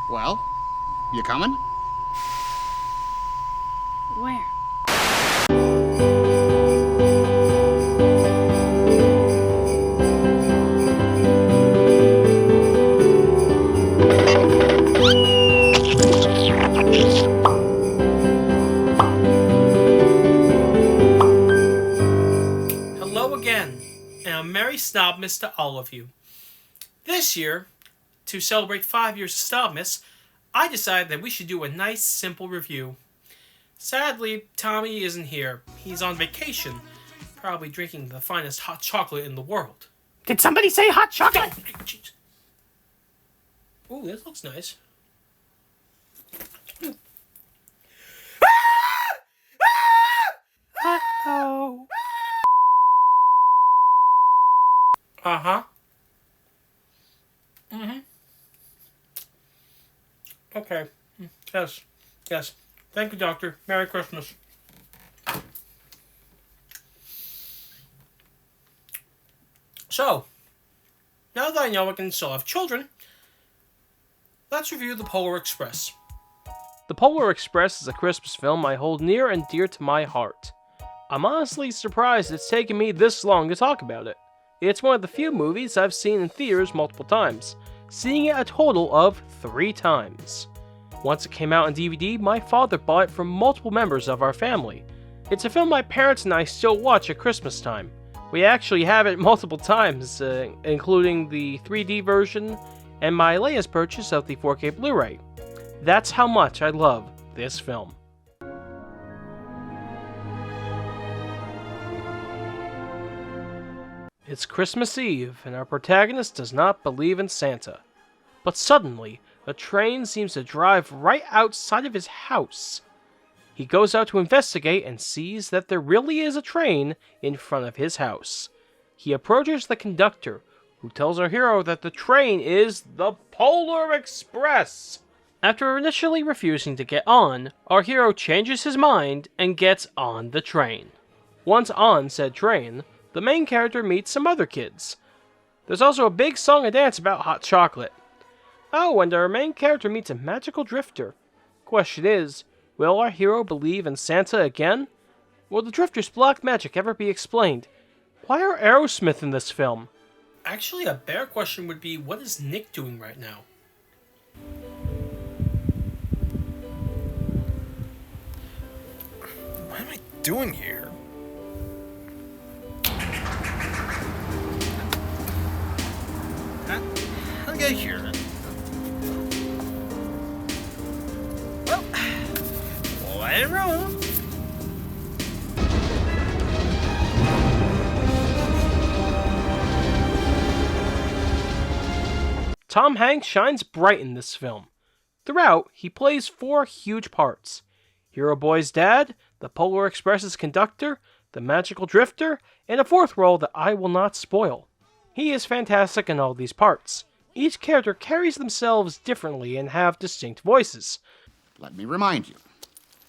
Well, you coming? Where? Hello again, and a Merry Snobmas to all of you. This year, to celebrate 5 years of Snobmas, I decided that we should do a nice, simple review. Sadly, Tommy isn't here. He's on vacation, probably drinking the finest hot chocolate in the world. Did somebody say hot chocolate? Ooh, this looks nice. Uh-oh. Uh-huh. Mm-hmm. Okay. Yes. Yes. Thank you, Doctor. Merry Christmas. So, now that I know I can still have children, let's review The Polar Express. The Polar Express is a Christmas film I hold near and dear to my heart. I'm honestly surprised it's taken me this long to talk about it. It's one of the few movies I've seen in theaters multiple times, seeing it a total of 3 times. Once it came out on DVD, my father bought it for multiple members of our family. It's a film my parents and I still watch at Christmas time. We actually have it multiple times, including the 3D version and my latest purchase of the 4K Blu-ray. That's how much I love this film. It's Christmas Eve, and our protagonist does not believe in Santa. But suddenly, a train seems to drive right outside of his house. He goes out to investigate and sees that there really is a train in front of his house. He approaches the conductor, who tells our hero that the train is the Polar Express. After initially refusing to get on, our hero changes his mind and gets on the train. Once on said train, the main character meets some other kids. There's also a big song and dance about hot chocolate. Oh, and our main character meets a magical drifter. Question is, will our hero believe in Santa again? Will the drifter's black magic ever be explained? Why are Aerosmith in this film? Actually, a better question would be, what is Nick doing right now? What am I doing here? How did I get here? Well, let it roll. Tom Hanks shines bright in this film. Throughout, he plays 4 huge parts. Hero Boy's dad, the Polar Express's conductor, the magical drifter, and a 4th role that I will not spoil. He is fantastic in all these parts. Each character carries themselves differently and have distinct voices. Let me remind you,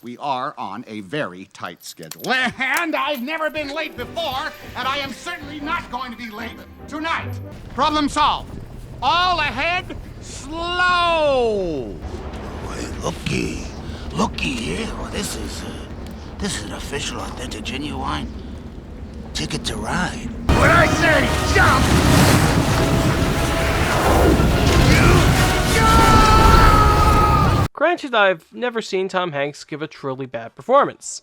we are on a very tight schedule. And I've never been late before, and I am certainly not going to be late tonight. Problem solved. All ahead, slow. Wait, looky here. Well, this is an official, authentic, genuine ticket to ride. When I say jump, Granted, I've never seen Tom Hanks give a truly bad performance.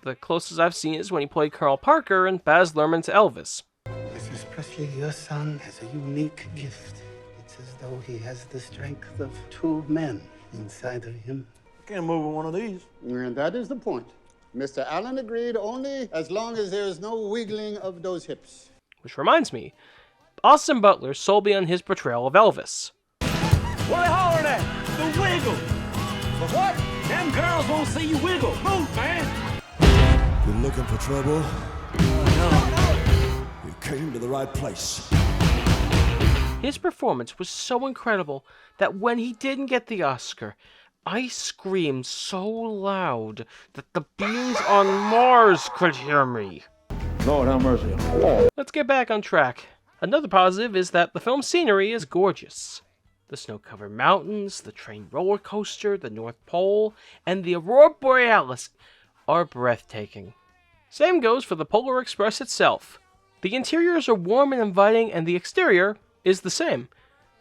The closest I've seen is when he played Carl Parker in Baz Luhrmann's Elvis. Mrs. Presley, your son has a unique gift. It's as though he has the strength of 2 men inside of him. Can't move with one of these. and that is the point. Mr. Allen agreed only as long as there is no wiggling of those hips. Which reminds me, Austin Butler sold me on his portrayal of Elvis. What are they hollering at? The wiggle. The what? Them girls won't see you wiggle. Move, man. You're looking for trouble? No. You came to the right place. His performance was so incredible that when he didn't get the Oscar, I screamed so loud that the beings on Mars could hear me. Lord have mercy. Let's get back on track. Another positive is that the film's scenery is gorgeous. The snow-covered mountains, the train roller coaster, the North Pole, and the Aurora Borealis are breathtaking. Same goes for the Polar Express itself. The interiors are warm and inviting, and the exterior is the same.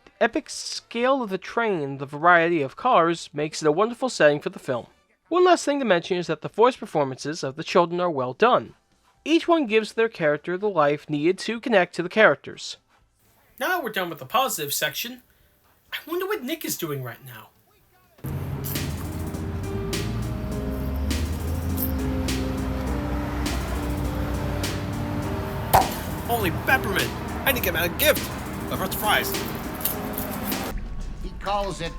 The epic scale of the train, the variety of cars, makes it a wonderful setting for the film. One last thing to mention is that the voice performances of the children are well done. Each one gives their character the life needed to connect to the characters. Now we're done with the positive section. I wonder what Nick is doing right now. Holy peppermint! I didn't get him a gift. What's the prize? He calls it,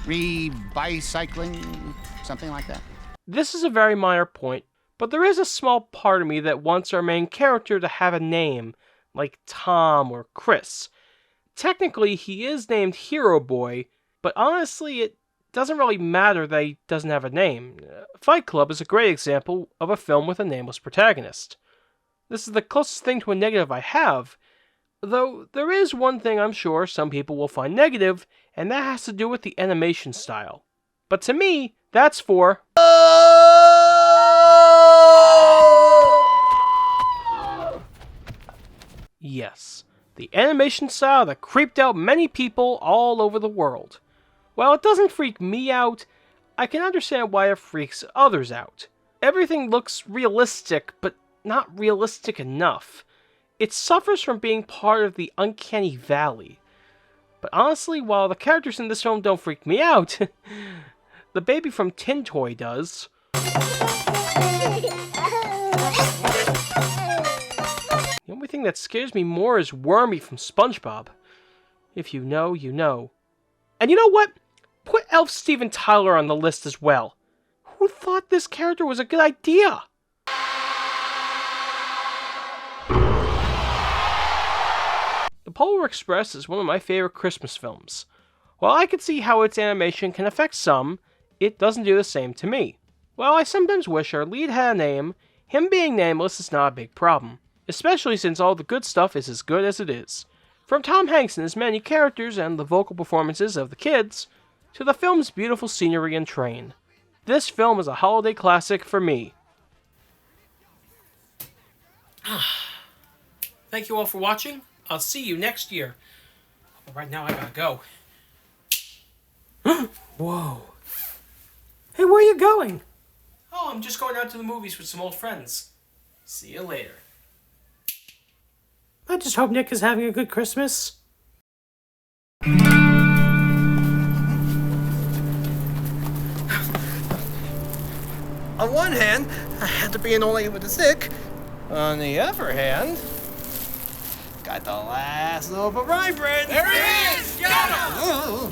re-bicycling, something like that. This is a very minor point, but there is a small part of me that wants our main character to have a name, like Tom or Chris. Technically, he is named Hero Boy, but honestly, it doesn't really matter that he doesn't have a name. Fight Club is a great example of a film with a nameless protagonist. This is the closest thing to a negative I have, though there is one thing I'm sure some people will find negative, and that has to do with the animation style. But to me, that's for... Yes, the animation style that creeped out many people all over the world. While it doesn't freak me out, I can understand why it freaks others out. Everything looks realistic, but not realistic enough. It suffers from being part of the uncanny valley. But honestly, while the characters in this film don't freak me out, the baby from Tin Toy does. The only thing that scares me more is Wormy from SpongeBob. If you know, you know. And you know what? Put Elf Steven Tyler on the list as well. Who thought this character was a good idea? The Polar Express is one of my favorite Christmas films. While I can see how its animation can affect some, it doesn't do the same to me. While I sometimes wish our lead had a name, him being nameless is not a big problem, especially since all the good stuff is as good as it is. From Tom Hanks and his many characters and the vocal performances of the kids, to the film's beautiful scenery and train. This film is a holiday classic for me. Thank you all for watching. I'll see you next year. But right now I gotta go. Whoa. Hey, where are you going? Oh, I'm just going out to the movies with some old friends. See you later. I just hope Nick is having a good Christmas. On one hand, I had to be an old lady with the sick. On the other hand, got the last loaf of rye bread. There he is! Got him!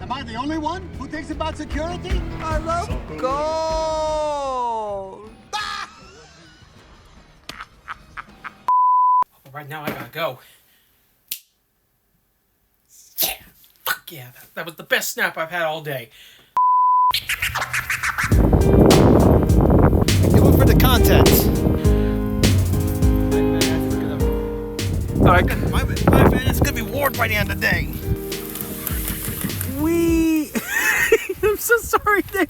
Am I the only one who thinks about security? I love gold. Right now I gotta go. Yeah, fuck yeah, that was the best snap I've had all day. Do it for the content. Alright. My bad, it's gonna be warped by the end of the day. I'm so sorry, Nick.